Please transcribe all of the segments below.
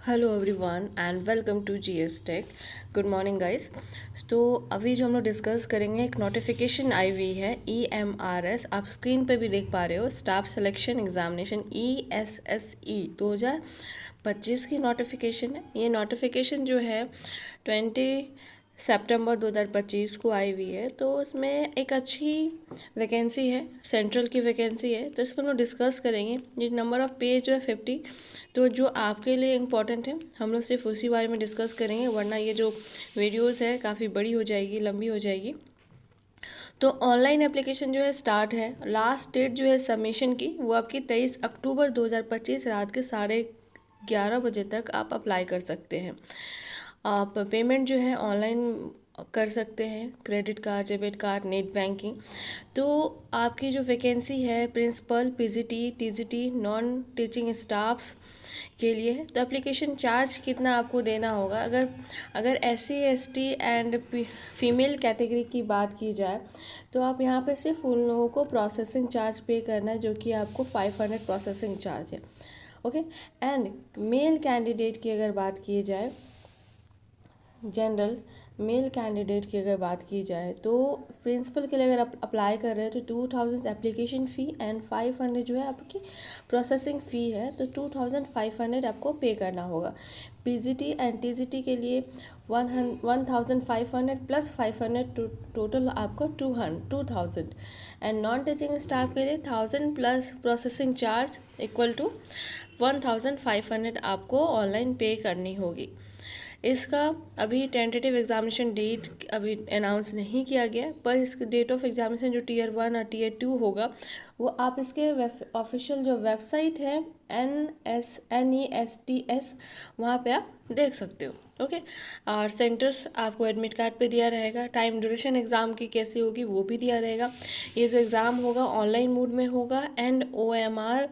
Hello everyone and welcome to GS tech. Good morning guys. तो अभी जो हम लोग डिस्कस करेंगे, एक नोटिफिकेशन आई हुई है EMRS, आप स्क्रीन पे भी देख पा रहे हो, स्टाफ सिलेक्शन एग्जामिनेशन ESSE 2025 की नोटिफिकेशन है। ये नोटिफिकेशन जो है 20 सितंबर 2025 को आई हुई है। तो उसमें एक अच्छी वैकेंसी है, सेंट्रल की वैकेंसी है, तो इस पर हम लोग डिस्कस करेंगे। ये नंबर ऑफ़ पेज जो है 50, तो जो आपके लिए इम्पॉर्टेंट है हम लोग सिर्फ उसी बारे में डिस्कस करेंगे, वरना ये जो वीडियोस है काफ़ी बड़ी हो जाएगी, लंबी हो जाएगी। तो ऑनलाइन एप्लीकेशन जो है स्टार्ट है। लास्ट डेट जो है सबमिशन की वो आपकी 23 अक्टूबर 2025 रात के 11:30 बजे तक आप अप्लाई कर सकते हैं। आप पेमेंट जो है ऑनलाइन कर सकते हैं, credit card, debit card, net banking. तो आपकी जो वैकेंसी है principal, PGT, TGT, non teaching staffs के लिए है। तो एप्लीकेशन चार्ज कितना आपको देना होगा, अगर SC ST and female category की बात की जाए तो आप यहाँ पे सिर्फ उन लोगों को प्रोसेसिंग चार्ज पे करना है, जो कि आपको 500 प्रोसेसिंग चार्ज है। ओके। एंड मेल कैंडिडेट की अगर बात की जाए, जनरल मेल कैंडिडेट की अगर बात की जाए, तो प्रिंसिपल के लिए अगर आप अप्लाई कर रहे हैं तो 2000 एप्लीकेशन फ़ी एंड 500 जो है आपकी प्रोसेसिंग फ़ी है, तो 2500 आपको पे करना होगा। पीजीटी एंड टीजीटी के लिए 1500 प्लस 500, टोटल आपको 2000। एंड नॉन टीचिंग स्टाफ के लिए 1000 plus processing charge equal to 1500 आपको ऑनलाइन पे करनी होगी। इसका अभी टेंटेटिव एग्जामिनेशन डेट अभी अनाउंस नहीं किया गया, पर इसके डेट ऑफ एग्जामिनेशन जो Tier 1 और Tier 2 होगा, वो आप इसके ऑफिशियल जो वेबसाइट है NESTS, वहाँ पे आप देख सकते हो। ओके। और सेंटर्स आपको एडमिट कार्ड पे दिया रहेगा। टाइम ड्यूरेशन एग्ज़ाम की कैसी होगी वो भी दिया रहेगा। ये जो एग्ज़ाम होगा ऑनलाइन मोड में होगा एंड OMR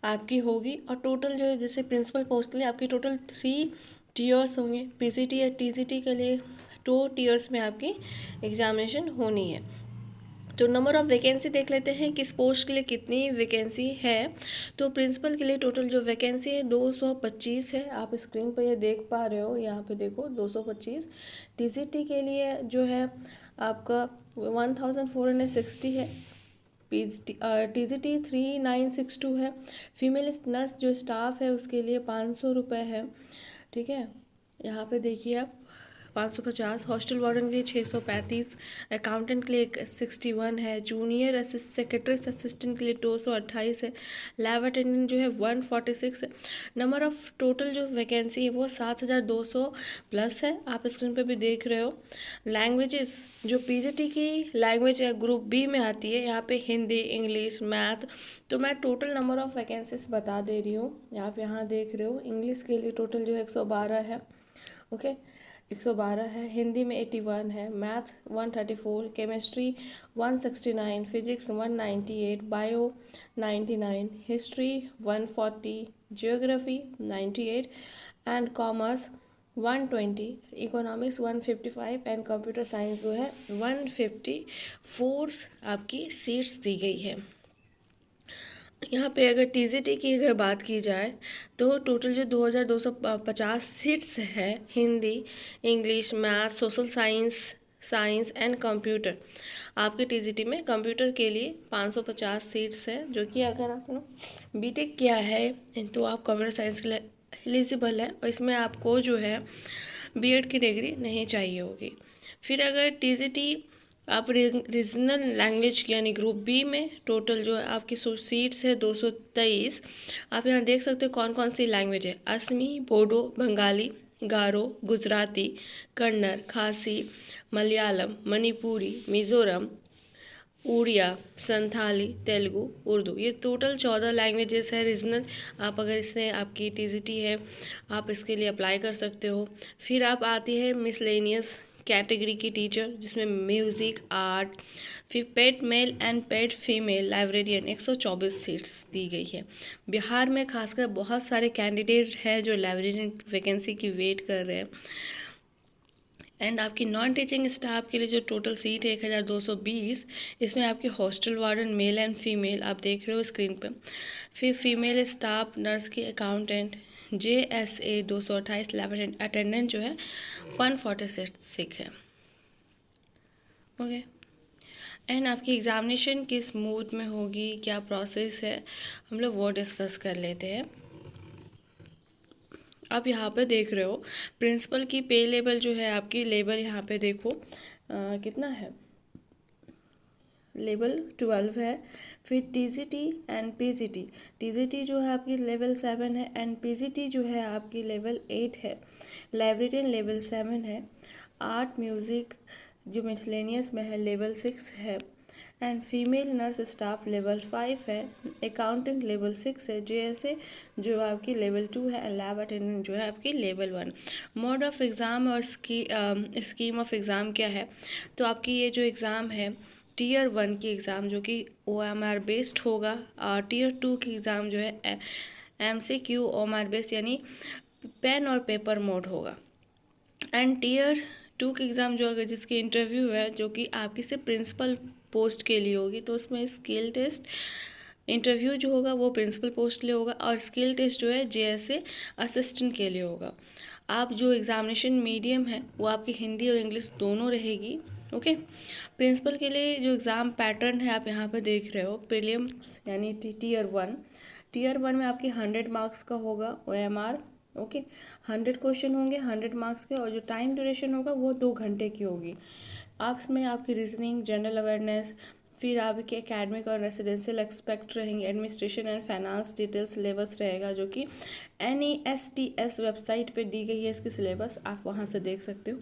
आपकी होगी। और टोटल जो है, जैसे प्रिंसिपल पोस्ट के लिए आपकी टोटल 3 टीयर्स होंगे। पीसीटी या टीजीटी के लिए 2 टीयर्स में आपकी एग्जामिनेशन होनी है। तो नंबर ऑफ़ वैकेंसी देख लेते हैं, किस पोस्ट के लिए कितनी वैकेंसी है। तो प्रिंसिपल के लिए टोटल जो वैकेंसी है 225 है। आप स्क्रीन पर ये देख पा रहे हो, यहाँ पे देखो 225। टीजीटी के लिए जो है आपका 1460 है। टीजीटी 3962 है। फीमेल नर्स जो स्टाफ है उसके लिए 500 रुपये है। ठीक है, यहाँ पे देखिए आप 550। हॉस्टल वार्डन के लिए 635। अकाउंटेंट के लिए 61 है। जूनियर सेक्रेटरी असिस्टेंट के लिए 228 है। लैब अटेंडेंट जो है 146 है। नंबर ऑफ टोटल जो वैकेंसी है वो 7200 प्लस है, आप स्क्रीन पे भी देख रहे हो। लैंग्वेजेस जो पीजीटी की लैंग्वेज ग्रुप बी में आती है, यहाँ पे हिंदी, इंग्लिश, मैथ। तो मैं टोटल नंबर ऑफ़ वैकेंसीज बता दे रही हूँ, यहाँ देख रहे हो। इंग्लिश के लिए टोटल जो है 112 है। ओके, 112 है। हिंदी में 81 है। Math 134, chemistry 169, physics 198, bio 99, history 140, geography 98 and commerce 120, economics 155 and computer science जो है 154 आपकी सीट्स दी गई है। यहाँ पे अगर टीजीटी की अगर बात की जाए तो टोटल जो 2250 सीट्स है, Hindi, English, math, social science, science and computer. आपके टीजीटी में कंप्यूटर के लिए 550 सीट्स है, जो कि अगर आपने बीटेक किया है तो आप कंप्यूटर साइंस के लिए एलिजिबल है, और इसमें आपको जो है बीएड की डिग्री नहीं चाहिए होगी। फिर अगर टीजीटी आप रीजनल लैंग्वेज यानी ग्रुप बी में टोटल जो है आपकी सीट्स है 223। आप यहाँ देख सकते हो कौन कौन सी लैंग्वेज है। असमी, बोडो, बंगाली, गारो, गुजराती, कन्नड़, खासी, मलयालम, मणिपुरी, मिज़ोरम, उड़िया, संथाली, तेलुगु, उर्दू। ये टोटल 14 लैंग्वेजेस है रीजनल। आप अगर इससे आपकी टीजीटी है आप इसके लिए अप्लाई कर सकते हो। फिर आप आती है मिसलेनियस कैटेगरी की टीचर, जिसमें म्यूज़िक, आर्ट। फिर paid male and paid female librarian 124 seats दी गई है। बिहार में खासकर बहुत सारे कैंडिडेट हैं जो लाइब्रेरियन वैकेंसी की वेट कर रहे हैं। एंड आपकी नॉन टीचिंग स्टाफ के लिए जो टोटल सीट है 1220, इसमें आपके hostel warden male and female आप देख रहे हो स्क्रीन पे। फिर फीमेल स्टाफ नर्स की अकाउंटेंट JSA 228, लैब अटेंडेंट जो है 146 है। ओके। एंड आपकी एग्जामिनेशन किस मोड में होगी, क्या प्रोसेस है, हम लोग वो डिस्कस कर लेते हैं। आप यहाँ पे देख रहे हो प्रिंसिपल की पे लेवल जो है आपकी लेवल यहाँ पे देखो कितना है, लेवल 12 है। फिर TGT एंड PGT, TGT जो है आपकी लेवल 7 है एंड PGT जो है आपकी लेवल 8 है। लाइब्रेरियन लेवल 7 है। आर्ट म्यूज़िक जो मिसलेनियस में है लेवल 6 है। And female nurse staff level 5 है। अकाउंटेंट लेवल 6 है। JSA जो आपकी लेवल 2 है एंड लैब अटेंडेंट जो है आपकी लेवल 1। मोड ऑफ एग्ज़ाम और स्कीम ऑफ एग्ज़ाम क्या है, तो आपकी ये जो एग्ज़ाम है Tier 1 की एग्ज़ाम जो कि OMR बेस्ड होगा, और Tier 2 की एग्ज़ाम जो है MCQ OMR बेस्ड यानी पेन और पेपर मोड होगा। एंड Tier 2 की एग्ज़ाम जो अगर जिसकी इंटरव्यू है जो कि आपकी सिर्फ प्रिंसिपल पोस्ट के लिए होगी, तो उसमें स्किल टेस्ट इंटरव्यू जो होगा वो प्रिंसिपल पोस्ट के लिए होगा, और स्किल टेस्ट जो है JSA असिस्टेंट के लिए होगा। आप जो एग्ज़ामिनेशन मीडियम है वो आपकी हिंदी और इंग्लिश दोनों रहेगी। ओके। प्रिंसिपल के लिए जो एग्ज़ाम पैटर्न है आप यहाँ पर देख रहे हो, प्रीलिम्स यानी Tier 1 में आपकी 100 मार्क्स का होगा OMR। ओके। 100 क्वेश्चन होंगे 100 मार्क्स के, और जो टाइम ड्यूरेशन होगा वो 2 घंटे की होगी। आप इसमें आपकी रीजनिंग, जनरल अवेयरनेस, फिर आपके एकेडमिक और रेसिडेंशियल एक्सपेक्ट रहेंगे, administration and finance detail syllabus रहेगा जो कि NESTS वेबसाइट पे दी गई है इसकी सिलेबस, आप वहाँ से देख सकते हो।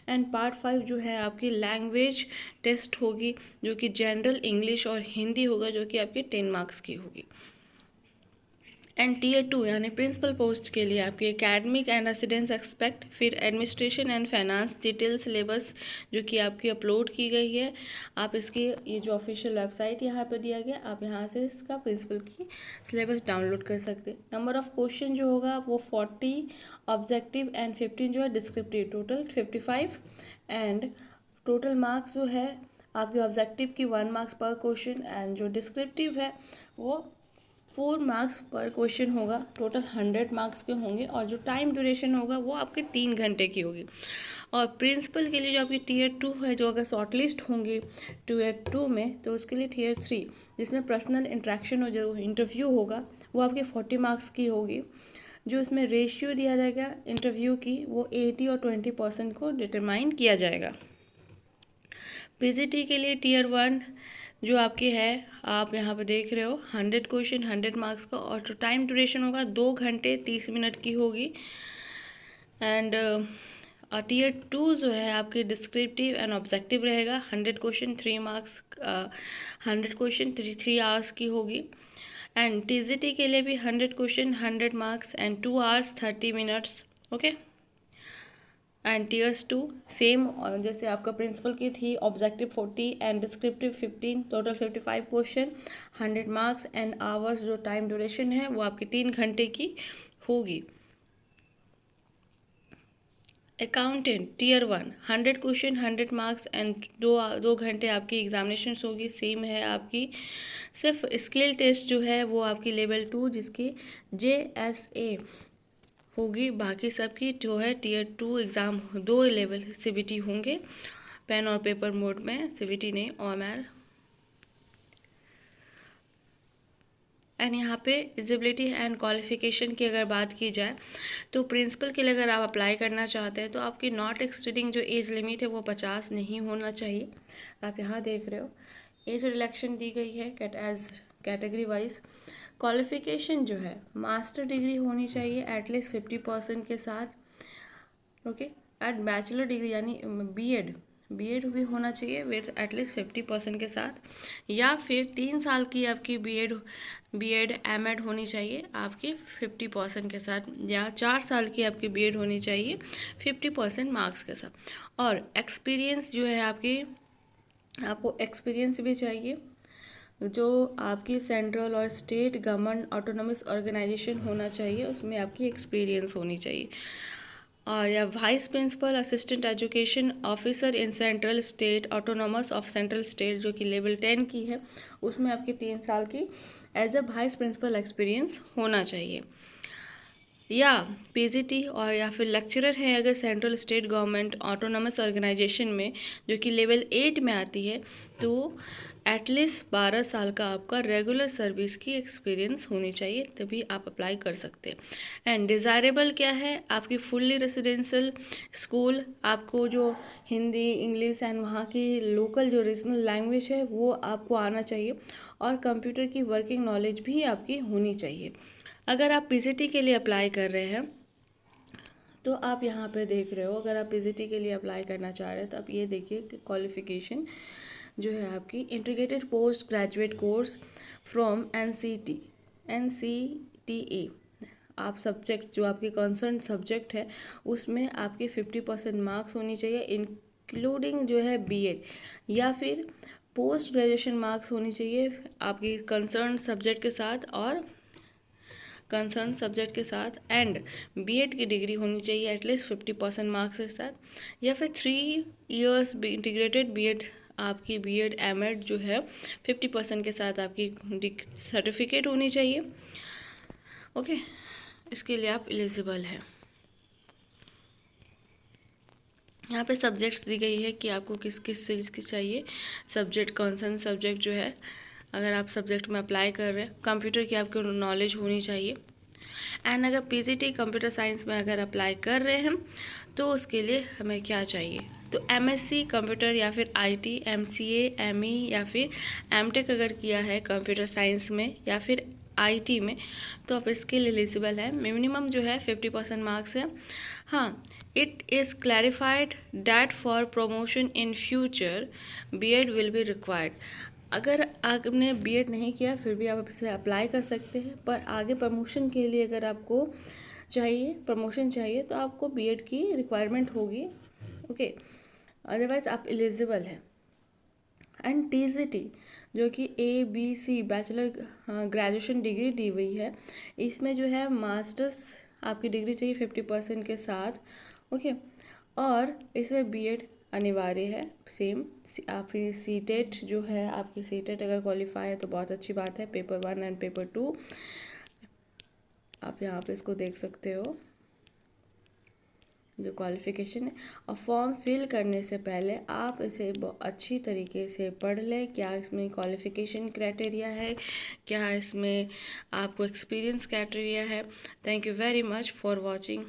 एंड पार्ट 5 जो है आपकी लैंग्वेज टेस्ट होगी जो कि जनरल इंग्लिश और हिंदी होगा जो कि आपकी 10 मार्क्स की होगी। एंड Tier 2 यानी प्रिंसिपल पोस्ट के लिए आपकी एकेडमिक एंड रेसिडेंस एक्सपेक्ट, फिर administration and finance detail syllabus जो कि आपकी अपलोड की गई है। आप इसकी ये जो ऑफिशियल वेबसाइट यहाँ पर दिया गया, आप यहाँ से इसका प्रिंसिपल की सिलेबस डाउनलोड कर सकते हैं। नंबर ऑफ क्वेश्चन जो होगा वो 40 ऑब्जेक्टिव एंड 15 जो है descriptive, total 55। And total marks जो है आपके ऑब्जेक्टिव की 1 मार्क्स पर क्वेश्चन, एंड जो डिस्क्रिप्टिव है वो 4 मार्क्स पर क्वेश्चन होगा। टोटल 100 मार्क्स के होंगे, और जो टाइम ड्यूरेशन होगा वो आपके 3 घंटे की होगी। और प्रिंसिपल के लिए जो आपकी Tier 2 है, जो अगर शॉर्टलिस्ट होंगी Tier 2 में, तो उसके लिए Tier 3 जिसमें पर्सनल इंट्रैक्शन हो, जो इंटरव्यू होगा वो आपके 40 मार्क्स की होगी। जो इसमें रेशियो दिया जाएगा इंटरव्यू की वो 80 और 20% को डिटरमाइन किया जाएगा। PGT के लिए Tier 1 जो आपकी है आप यहाँ पे देख रहे हो 100 क्वेश्चन 100 मार्क्स का, और जो टाइम ड्यूरेशन होगा 2 घंटे 30 मिनट की होगी। एंड Tier 2 जो है आपकी डिस्क्रिप्टिव एंड ऑब्जेक्टिव रहेगा, 100 क्वेश्चन 3 मार्क्स, 100 क्वेश्चन 3 आवर्स की होगी। एंड TGT के लिए भी 100 question 100 marks and 2 hours 30 minutes. Okay. And Tier 2 same जैसे आपका प्रिंसिपल की थी, objective 40 and descriptive 15, total 55 question 100 marks and hours जो टाइम ड्यूरेशन है वो आपकी 3 घंटे की होगी। Accountant Tier 1 100 question 100 marks and 2 घंटे आपकी एग्जामिनेशन होगी, सेम है आपकी। सिर्फ स्किल टेस्ट जो है वो आपकी लेवल 2 जिसकी JSA होगी, बाकी सबकी जो है Tier 2 एग्ज़ाम 2 लेवल CBT होंगे, पेन और पेपर मोड में, CBT नहीं OMR। एंड यहाँ पे एलिजिबिलिटी एंड क्वालिफिकेशन की अगर बात की जाए तो प्रिंसिपल के लिए अगर आप अप्लाई करना चाहते हैं तो आपकी नॉट एक्सीडिंग जो एज लिमिट है वो 50 नहीं होना चाहिए। आप यहाँ देख रहे हो एज रिलैक्शन दी गई है एज कैटेगरी वाइज। क्वालिफिकेशन जो है मास्टर डिग्री होनी चाहिए एटलीस्ट 50% के साथ। ओके। एट बैचलर डिग्री यानी बीएड भी होना चाहिए विद एटलीस्ट 50% के साथ, या फिर 3 साल की आपकी बीएड एमएड होनी चाहिए आपकी 50% के साथ, या 4 साल की आपकी बीएड होनी चाहिए 50% मार्क्स के साथ। और एक्सपीरियंस जो है आपको एक्सपीरियंस भी चाहिए जो आपकी सेंट्रल और स्टेट गवर्नमेंट ऑटोनोमस ऑर्गेनाइजेशन होना चाहिए, उसमें आपकी एक्सपीरियंस होनी चाहिए। और या vice principal assistant education officer in central state autonomous of central state जो कि लेवल 10 की है, उसमें आपकी 3 साल की as a vice principal experience होना चाहिए। या पीजीटी और या फिर लेक्चरर है अगर central state government autonomous organisation में जो कि लेवल 8 में आती है, तो एटलीस्ट 12 साल का आपका रेगुलर सर्विस की एक्सपीरियंस होनी चाहिए, तभी आप अप्लाई कर सकते हैं। एंड डिज़ायरेबल क्या है, आपकी फुल्ली रेसिडेंशियल स्कूल, आपको जो हिंदी इंग्लिश एंड वहाँ की लोकल जो रीजनल लैंग्वेज है वो आपको आना चाहिए, और कंप्यूटर की वर्किंग नॉलेज भी आपकी होनी चाहिए। अगर आप पीजीटी के लिए अप्लाई कर रहे हैं तो आप यहाँ पे देख रहे हो, अगर आप पीजीटी के लिए अप्लाई करना चाह रहे हैं तो आप ये देखिए कि क्वालिफ़िकेशन जो है आपकी integrated post graduate course from NCTE। आप सब्जेक्ट जो आपके कंसर्न सब्जेक्ट है उसमें आपके 50% मार्क्स होनी चाहिए, इंक्लूडिंग जो है बीएड, या फिर पोस्ट ग्रेजुएशन मार्क्स होनी चाहिए आपकी कंसर्न सब्जेक्ट के साथ, और कंसर्न सब्जेक्ट के साथ एंड बीएड की डिग्री होनी चाहिए एटलीस्ट 50% मार्क्स के साथ, या फिर 3 इयर्स इंटीग्रेटेड बीएड, आपकी बीएड एमएड जो है 50% के साथ आपकी सर्टिफिकेट होनी चाहिए। ओके, इसके लिए आप एलिजिबल हैं। यहाँ पे सब्जेक्ट्स दी गई है कि आपको किस किस चीज़ की चाहिए सब्जेक्ट, कंसर्न सब्जेक्ट जो है अगर आप सब्जेक्ट में अप्लाई कर रहे हैं, कंप्यूटर की आपको नॉलेज होनी चाहिए। एंड अगर पीजीटी कंप्यूटर साइंस में अगर अप्लाई कर रहे हैं तो उसके लिए हमें क्या चाहिए, तो एमएससी कंप्यूटर या फिर आईटी, एमसीए, एमई या फिर एमटेक अगर किया है कंप्यूटर साइंस में या फिर आईटी में तो आप इसके लिए एलिजिबल है। मिनिमम जो है 50% मार्क्स है। हाँ, it is clarified that for promotion in future BEd will be required. अगर आपने बीएड नहीं किया फिर भी आप इसे अप्लाई कर सकते हैं, पर आगे प्रमोशन के लिए अगर आपको चाहिए प्रमोशन चाहिए तो आपको बीएड की रिक्वायरमेंट होगी। ओके, अदरवाइज आप एलिजिबल हैं। एंड टीजीटी जो कि ABC बैचलर ग्रेजुएशन डिग्री दी हुई है, इसमें जो है मास्टर्स आपकी डिग्री चाहिए 50% के साथ। ओके, और इसमें बीएड अनिवार्य है। सेम आपकी सीटेट जो है, आपकी सीटेट अगर क्वालिफाई है तो बहुत अच्छी बात है। पेपर 1 एंड पेपर 2 आप यहाँ पे इसको देख सकते हो जो क्वालिफ़िकेशन है। और फॉर्म फिल करने से पहले आप इसे अच्छी तरीके से पढ़ लें, क्या इसमें क्वालिफ़िकेशन क्राइटेरिया है, क्या इसमें आपको एक्सपीरियंस क्राइटेरिया है। Thank you very much for watching.